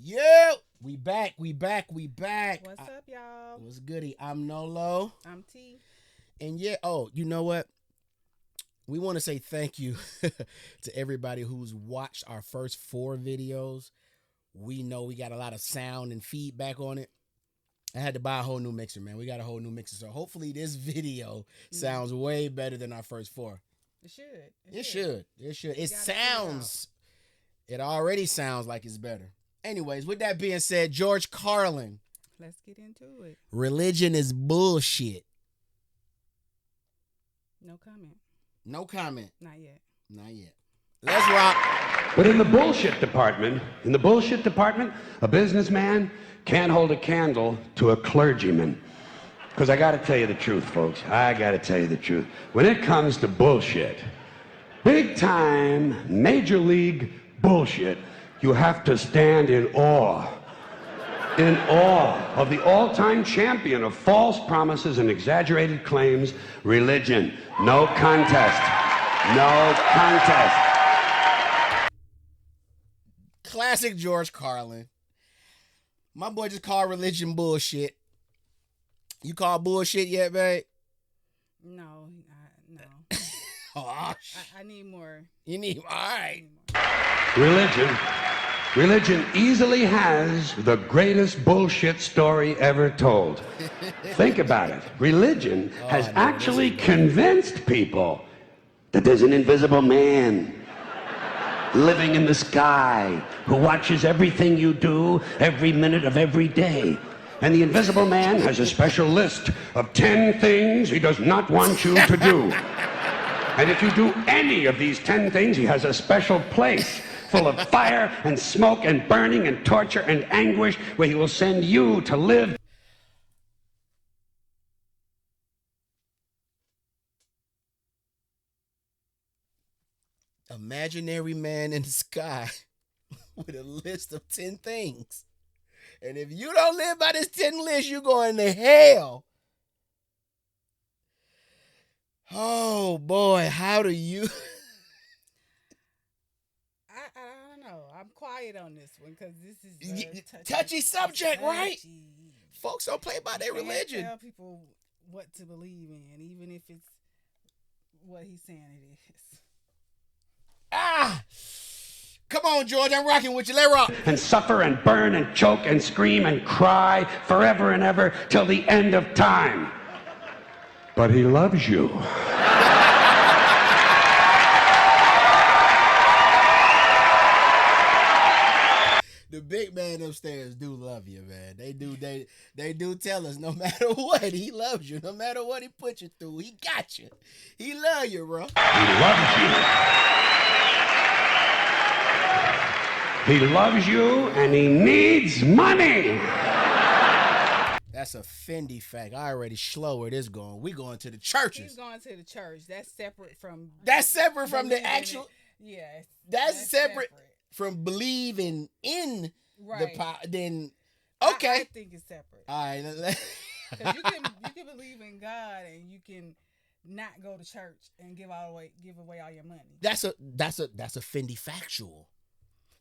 Yeah, we back. What's up, y'all? What's goody? I'm Nolo. I'm T. And yeah, you know what? We want to say thank you to everybody who's watched our first 4 videos. We know we got a lot of sound and feedback on it. I had to buy a whole new mixer, man. We got a whole new mixer. So hopefully this video sounds way better than our first 4. It should. It should. It already sounds like it's better. Anyways, with that being said, George Carlin. Let's get into it. Religion is bullshit. No comment. No comment. Not yet. Let's rock. But in the bullshit department, a businessman can't hold a candle to a clergyman. Because I got to tell you the truth, folks. When it comes to bullshit, big time, major league bullshit, you have to stand in awe of the all-time champion of false promises and exaggerated claims, religion. No contest. Classic George Carlin. My boy just called religion bullshit. You call bullshit yet, babe? No. Oh, I need more. You need, all right. Religion easily has the greatest bullshit story ever told. Think about it. Religion has actually convinced people that there's an invisible man living in the sky who watches everything you do every minute of every day. And the invisible man has a special list of 10 things he does not want you to do. And if you do any of these 10 things, he has a special place full of fire and smoke and burning and torture and anguish where he will send you to live. Imaginary man in the sky with a list of 10 things. And if you don't live by this 10 list, you're going to hell. Oh boy, how do you? I don't know. I'm quiet on this one because this is touchy subject, right? Folks don't play by their religion. Tell people what to believe in, even if it's what he's saying it is. Come on, George, I'm rocking with you. Let rock. And suffer and burn and choke and scream and cry forever and ever till the end of time. But he loves you. The big man upstairs do love you, man. They do tell us no matter what, he loves you. No matter what he put you through, he got you. He love you, bro. He loves you. He loves you and he needs money. That's a Fendi fact. I already slow where this going. We going to the churches. He's going to the church. That's separate from the actual. Yes. That's separate from believing in the power. Then okay. I think it's separate. All right. Because you can believe in God and you can not go to church and give away all your money. That's a Fendi factual.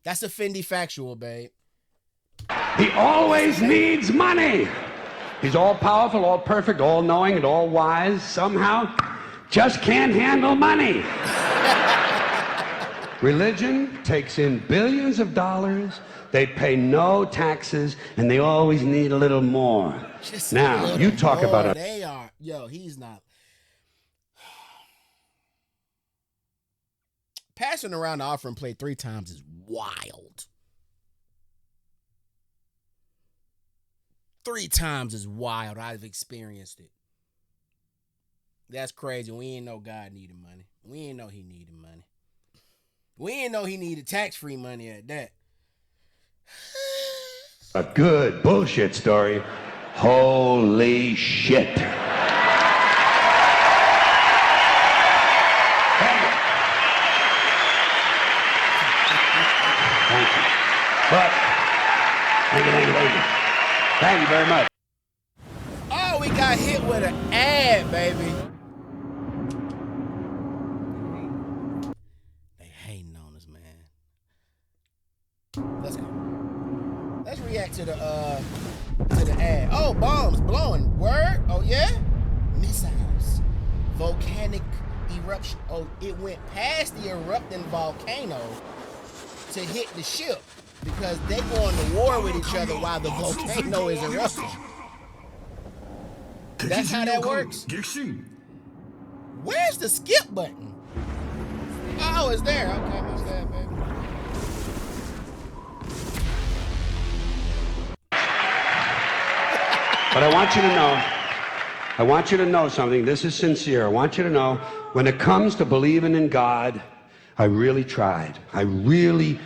That's a Fendi factual, babe. He always needs money. He's all powerful, all perfect, all knowing, and all wise. Somehow, just can't handle money. Religion takes in billions of dollars. They pay no taxes, and they always need a little more. Just now, you talk more. about They are. Yo, he's not. Passing around the offering plate 3 times is wild. 3 times is wild. I've experienced it. That's crazy. We ain't know God needed money. We ain't know he needed money. We ain't know he needed tax-free money at that. a good bullshit story. Holy shit. Thank you. But, thank you very much. Oh, we got hit with an ad, baby. They hating on us, man. Let's go. Let's react to the ad. Oh, bombs blowing. Word? Oh yeah? Missiles. Volcanic eruption. Oh, it went past the erupting volcano to hit the ship because they going to war with each other while the volcano is erupting. That's how that works. Where's the skip button? Oh, it's there. Okay, my bad, baby. But I want you to know something. This is sincere. I want you to know, when it comes to believing in God, I really tried. I really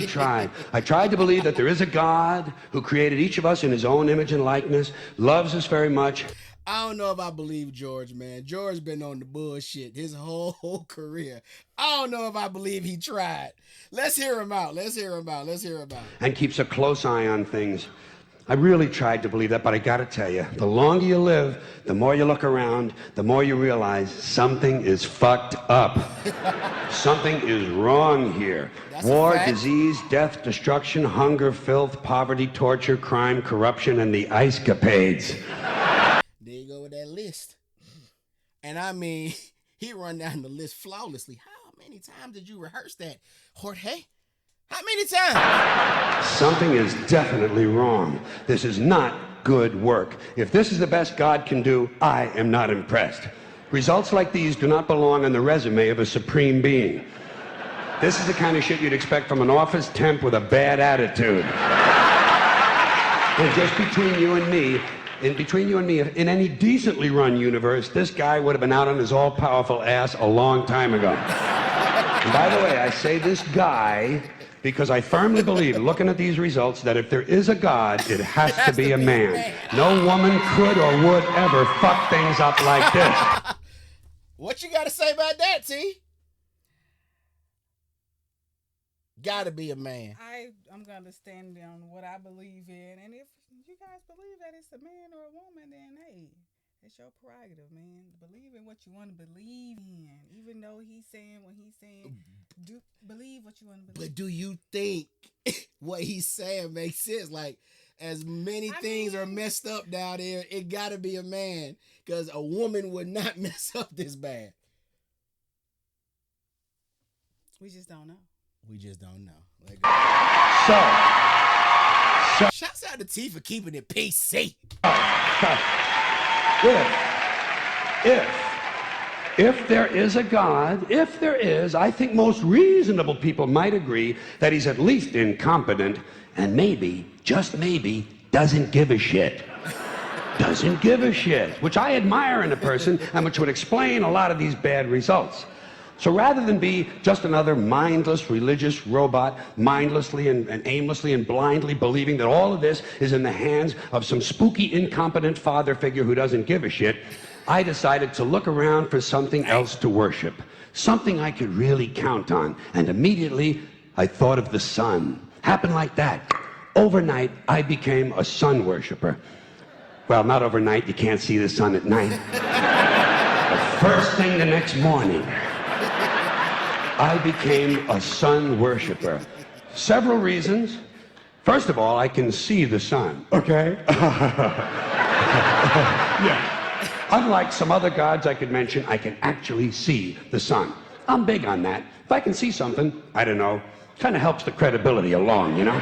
tried. I tried to believe that there is a God who created each of us in his own image and likeness, loves us very much. I don't know if I believe George, man. George been on the bullshit his whole career. I don't know if I believe he tried. Let's hear him out. And keeps a close eye on things. I really tried to believe that, but I gotta tell you, the longer you live, the more you look around, the more you realize something is fucked up. Something is wrong here. That's War, disease, death, destruction, hunger, filth, poverty, torture, crime, corruption, and the ice capades. There you go with that list. And I mean, he run down the list flawlessly. How many times did you rehearse that, Jorge? How many times? Something is definitely wrong. This is not good work. If this is the best God can do, I am not impressed. Results like these do not belong on the resume of a supreme being. This is the kind of shit you'd expect from an office temp with a bad attitude. And just between you and me, in any decently run universe, this guy would have been out on his all-powerful ass a long time ago. And by the way, I say this guy because I firmly believe, looking at these results, that if there is a God, it has to be a man. No woman could or would ever fuck things up like this. What you got to say about that, T? Gotta be a man. I'm gonna stand on what I believe in, and if you guys believe that it's a man or a woman, then hey, it's your prerogative, man. Believe in what you want to believe in, even though he's saying do believe what you want to believe. But do you think what he's saying makes sense? Like, as many things are messed up down there, it gotta be a man, because a woman would not mess up this bad. We just don't know. Like, So. Shouts out to T for keeping it PC. If there is a God, I think most reasonable people might agree that he's at least incompetent and maybe, just maybe, doesn't give a shit. Doesn't give a shit, which I admire in a person and which would explain a lot of these bad results. So rather than be just another mindless religious robot, mindlessly and aimlessly and blindly believing that all of this is in the hands of some spooky, incompetent father figure who doesn't give a shit, I decided to look around for something else to worship, something I could really count on. And immediately, I thought of the sun. Happened like that. Overnight, I became a sun worshiper. Well, not overnight. You can't see the sun at night. The first thing the next morning, I became a sun worshiper. Several reasons. First of all, I can see the sun, okay? Yeah. Unlike some other gods I could mention, I can actually see the sun. I'm big on that. If I can see something, I don't know, kind of helps the credibility along, you know?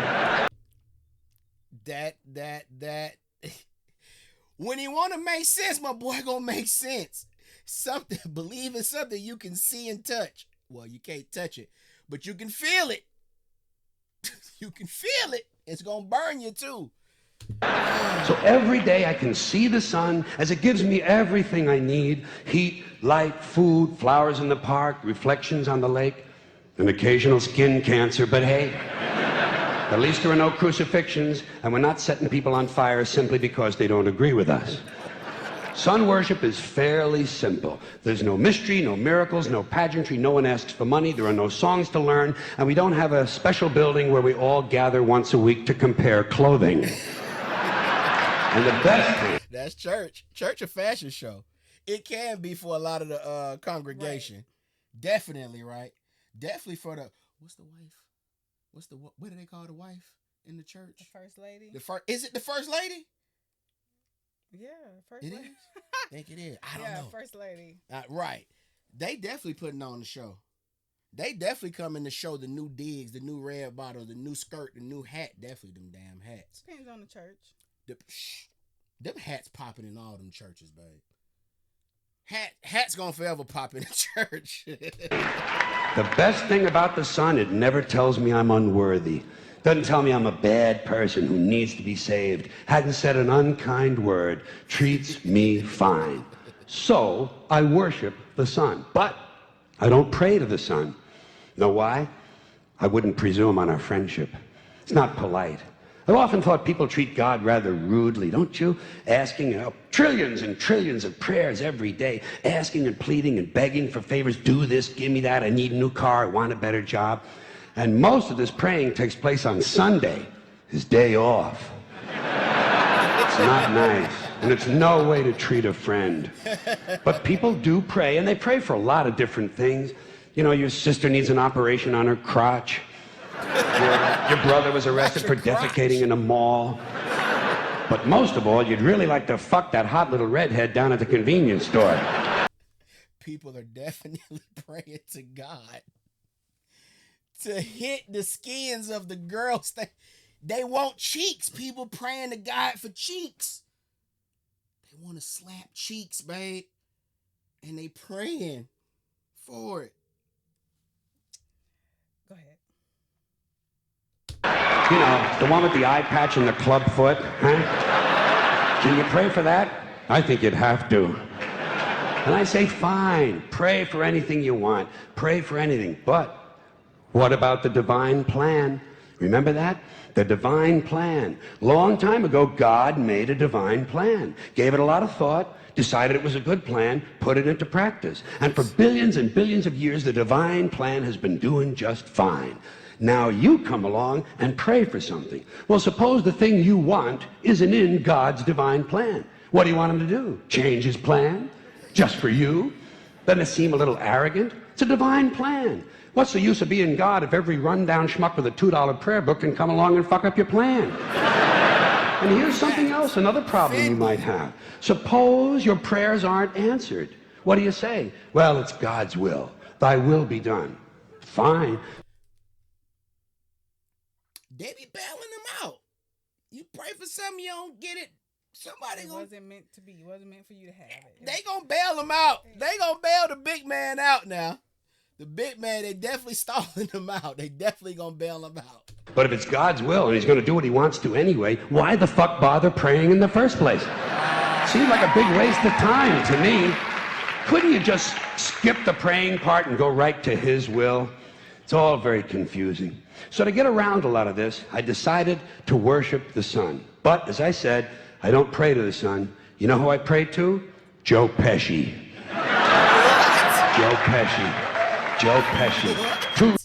That. When you want to make sense, my boy gonna make sense. Something, believe in something you can see and touch. Well, you can't touch it, but you can feel it. You can feel it. It's gonna burn you too. So every day I can see the sun as it gives me everything I need: heat, light, food, flowers in the park, reflections on the lake, an occasional skin cancer. But hey, at least there are no crucifixions, and we're not setting people on fire simply because they don't agree with us. Sun worship is fairly simple. There's no mystery, no miracles, no pageantry, no one asks for money, there are no songs to learn, and we don't have a special building where we all gather once a week to compare clothing. And the best thing... That's church. Church a fashion show. It can be for a lot of the congregation. Right. Definitely, right? Definitely for the... What's the wife? What do they call the wife? in the church? The first lady. Is it the first lady? Yeah, first It lady. is? I think it is. I don't know. First lady. Right. They definitely putting on the show. They definitely coming to show the new digs, the new red bottle, the new skirt, the new hat. Definitely them damn hats. Depends on the church. Them hats popping in all them churches, babe. Hats gonna forever pop in the church. The best thing about the sun, it never tells me I'm unworthy. Doesn't tell me I'm a bad person who needs to be saved. Hadn't said an unkind word. Treats me fine. So I worship the sun. But I don't pray to the sun. Know why? I wouldn't presume on our friendship. It's not polite. I've often thought people treat God rather rudely, don't you? Asking trillions and trillions of prayers every day, asking and pleading and begging for favors. Do this, give me that, I need a new car, I want a better job. And most of this praying takes place on Sunday, his day off. It's not nice, and it's no way to treat a friend. But people do pray, and they pray for a lot of different things. You know, your sister needs an operation on her crotch. Your brother was arrested for defecating in a mall. But most of all, you'd really like to fuck that hot little redhead down at the convenience store. People are definitely praying to God to hit the skins of the girls. They want cheeks. People praying to God for cheeks. They want to slap cheeks, babe. And they praying for it. Go ahead. You know, the one with the eye patch and the club foot, huh? Can you pray for that? I think you'd have to. And I say, fine, pray for anything you want. Pray for anything. But what about the divine plan? Remember that? The divine plan. Long time ago, God made a divine plan. Gave it a lot of thought, decided it was a good plan, put it into practice. And for billions and billions of years, the divine plan has been doing just fine. Now you come along and pray for something. Well, suppose the thing you want isn't in God's divine plan. What do you want him to do? Change his plan? Just for you? Doesn't it seem a little arrogant? It's a divine plan. What's the use of being God if every rundown schmuck with a $2 prayer book can come along and fuck up your plan? And here's something else, another problem you might have. Suppose your prayers aren't answered. What do you say? Well, it's God's will. Thy will be done. Fine. They be bailing them out. You pray for something, you don't get it. Somebody wasn't meant to be. It wasn't meant for you to have it. They gonna bail them out. They gonna bail the big man out now. The big man, they definitely stalling him out. They definitely gonna bail him out. But if it's God's will and he's gonna do what he wants to anyway, why the fuck bother praying in the first place? Seems like a big waste of time to me. Couldn't you just skip the praying part and go right to his will? It's all very confusing. So to get around a lot of this, I decided to worship the sun. But as I said, I don't pray to the sun. You know who I pray to? Joe Pesci. Joe Pesci. Joe Pesci.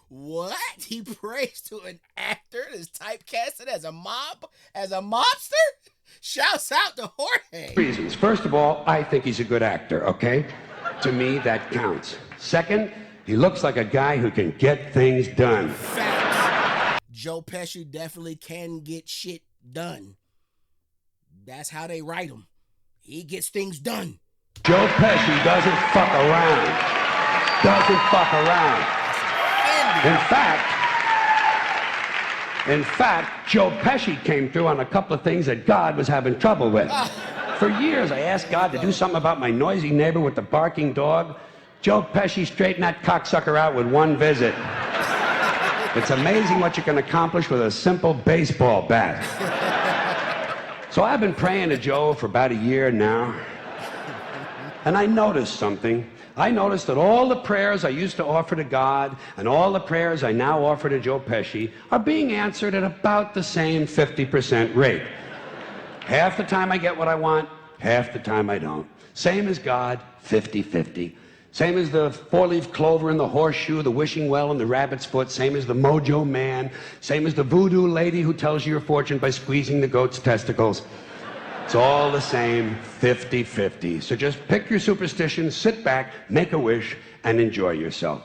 What? He prays to an actor that's typecasted as a mobster? Shouts out to Jorge. Reasons. First of all, I think he's a good actor, okay? To me, that counts. Second, he looks like a guy who can get things done. Facts. Joe Pesci definitely can get shit done. That's how they write him. He gets things done. Joe Pesci doesn't fuck around. Doesn't fuck around. In fact, Joe Pesci came through on a couple of things that God was having trouble with. For years, I asked God to do something about my noisy neighbor with the barking dog. Joe Pesci straightened that cocksucker out with one visit. It's amazing what you can accomplish with a simple baseball bat. So I've been praying to Joe for about a year now. And I noticed something. I noticed that all the prayers I used to offer to God and all the prayers I now offer to Joe Pesci are being answered at about the same 50% rate. Half the time I get what I want, half the time I don't. Same as God, 50-50. Same as the four-leaf clover and the horseshoe, the wishing well and the rabbit's foot. Same as the mojo man. Same as the voodoo lady who tells you your fortune by squeezing the goat's testicles. It's all the same, 50-50. So just pick your superstition, sit back, make a wish, and enjoy yourself.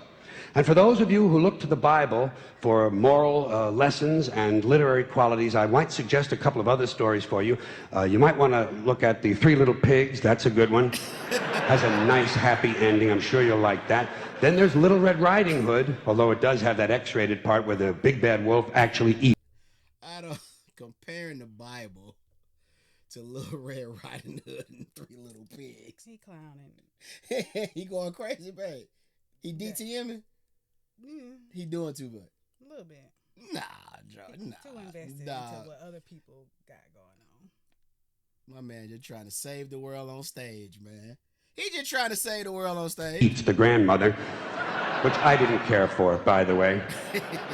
And for those of you who look to the Bible for moral lessons and literary qualities, I might suggest a couple of other stories for you. You might want to look at The Three Little Pigs. That's a good one. Has a nice, happy ending. I'm sure you'll like that. Then there's Little Red Riding Hood, although it does have that X-rated part where the big bad wolf actually eats. I don't comparing the Bible to Little Red Riding Hood and Three Little Pigs. He clowning. He going crazy, babe. He DTMing? Yeah, He doing too much. a little bit. Nah, Joe. Nah. Too invested Nah. into what other people got going on. My man just trying to save the world on stage, man. He just trying to save the world on stage. Eats the grandmother, which I didn't care for, by the way.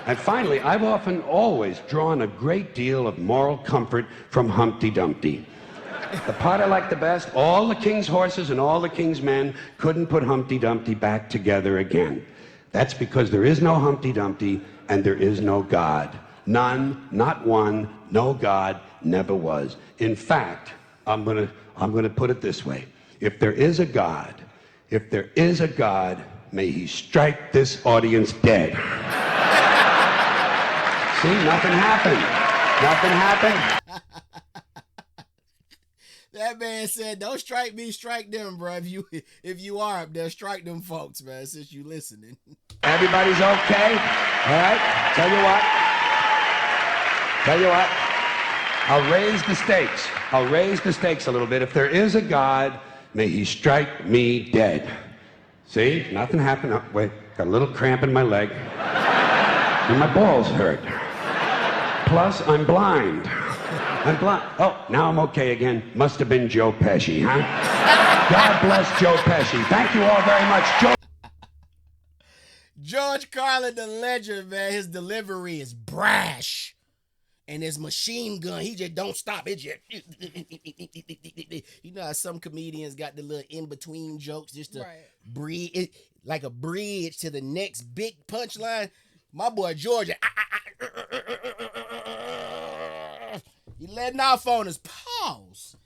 And finally, I've often always drawn a great deal of moral comfort from Humpty Dumpty. The part I like the best, all the king's horses and all the king's men couldn't put Humpty Dumpty back together again. That's because there is no Humpty Dumpty and there is no God. None, not one, no God, never was. In fact, I'm gonna put it this way. If there is a God, may he strike this audience dead. See, nothing happened. Nothing happened. That man said, "Don't strike me, strike them, bro. If you are up there, strike them folks, man. Since you listening." Everybody's okay? All right? Tell you what. I'll raise the stakes. I'll raise the stakes a little bit. If there is a God, may he strike me dead. See? Nothing happened. Oh, wait, got a little cramp in my leg. And my balls hurt. Plus, I'm blind. Oh, now I'm okay again. Must have been Joe Pesci, huh? God bless Joe Pesci. Thank you all very much. George Carlin, the legend, man. His delivery is brash. And his machine gun, he just don't stop. It just, you know how some comedians got the little in-between jokes just to breathe, it, like a bridge to the next big punchline. My boy George, he letting off on his paws.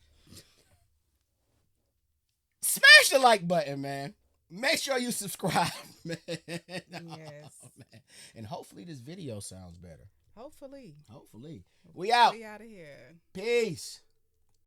Smash the like button, man. Make sure you subscribe, man. Yes. Man. And hopefully this video sounds better. Hopefully. We out. We out of here. Peace.